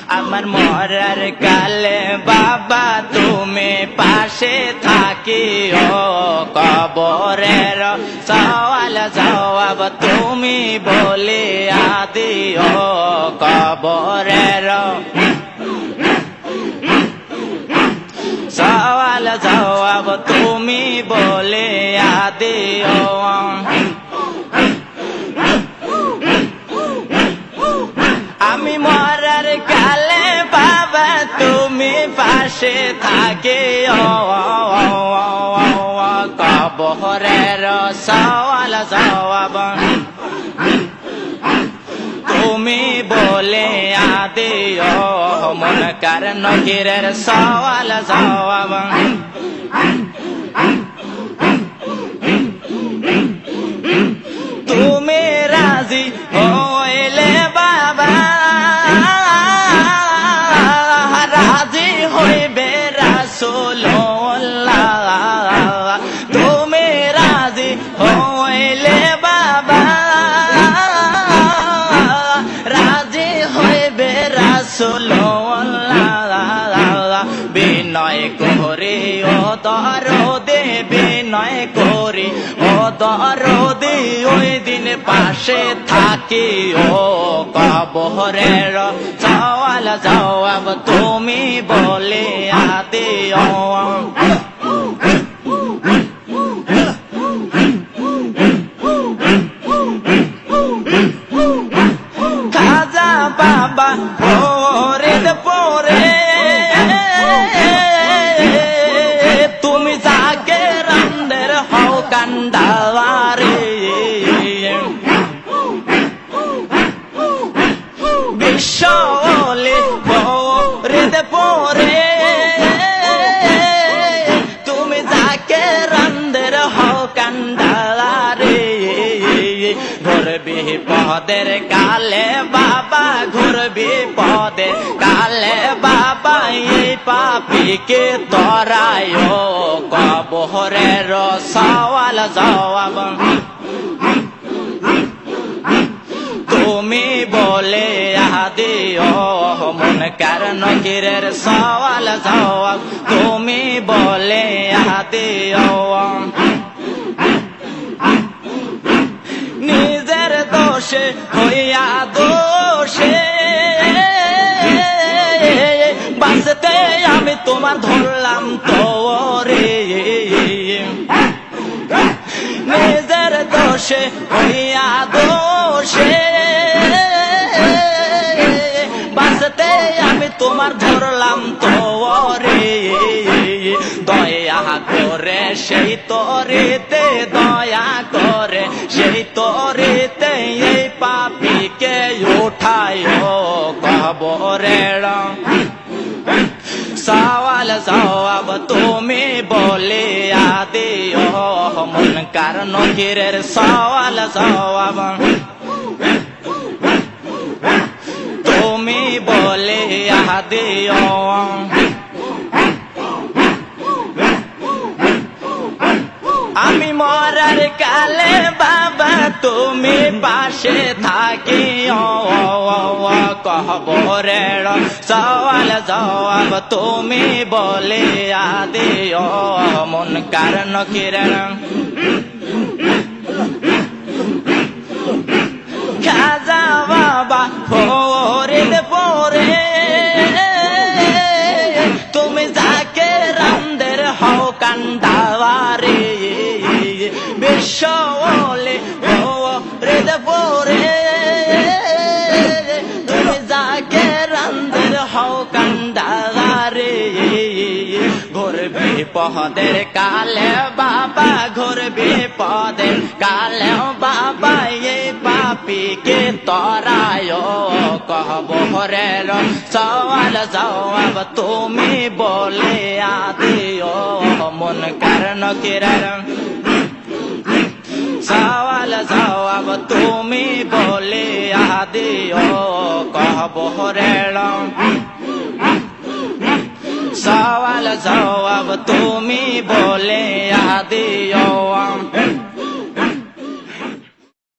আমার মরার কালে বাবা তুমি পাশে থাকিও কবরের সওয়াল জবাব তুমি বলিয়া দিও কবরের সওয়াল জবাব তুমি বলিয়া দিও আমি মরার কালে বাবা তুমি পাশে থাকিও কবরের সওয়াল জবাব তুমি বলে আদিও মুনকার নকিরের সওয়াল জবাব তুমি রাজি হইলে বাবা রাজি হইবে রাসূলুল্লাহ তুমি রাজি হইলে বাবা রাজি হইবে রাসূলুল্লাহ বিনয় করি ও দরদে বিনয় করি ও দরদে ওই দিন পাশে থাকি ও কবরের সওয়াল জবাব তুমি বলে আদিও খাজা বাবা ফরিদ পরে তুমি যাকে রান্দের হও কান্ডারে বিশ্বলে ফরিদ পরে তুমি যাকে রান্দের হও কান্ডারে ঘুরবি পদের কালে বাবা ঘুরবি পদের কালে বাবা এই পাপীকে তরায় কবরের সওয়াল জবাব তুমি বলে আদিও মুনকার নকিরের সওয়াল জবাব তুমি বলে আদিও নিজের দোষে হইয়া দোষে বাঁচতে আমি তোমার ধরলাম তোরে নিজের দোষে হইয়া দোষে বাঁচতে আমি তোমার ধরলাম তোরে দয়া করে সেই তরিতে দয়া করে সেই তরিতে এই পাপীকে উঠায় কবরের সওয়াল জবাব তুমি বলে আদিও মুনকার নকিরের সওয়াল জবাব তুমি বলে আদিও আমি মরার কালে বাবা তুমি পাশে থাকিও কবরের সওয়াল জবাব তুমি বলে আদিও মুনকার নকিরের খাজা বাবা ফরিদ পরে তুমি যাকে রান্দের হও কান্ডারে বিশ্বলে ফরিদ পরে তুমি যাকে রান্দের হও কান্ডারে ঘুরবি পদের কালে বাবা ঘুরবি পদের কালে বাবা এই পাপীকে তরায় কবরের সওয়াল জবাব তুমি বলে আদিও মুনকার নকিরের সওয়াল জবাব তুমি বলে আদিও কবরের সওয়াল জবাব তুমি বলে আদিও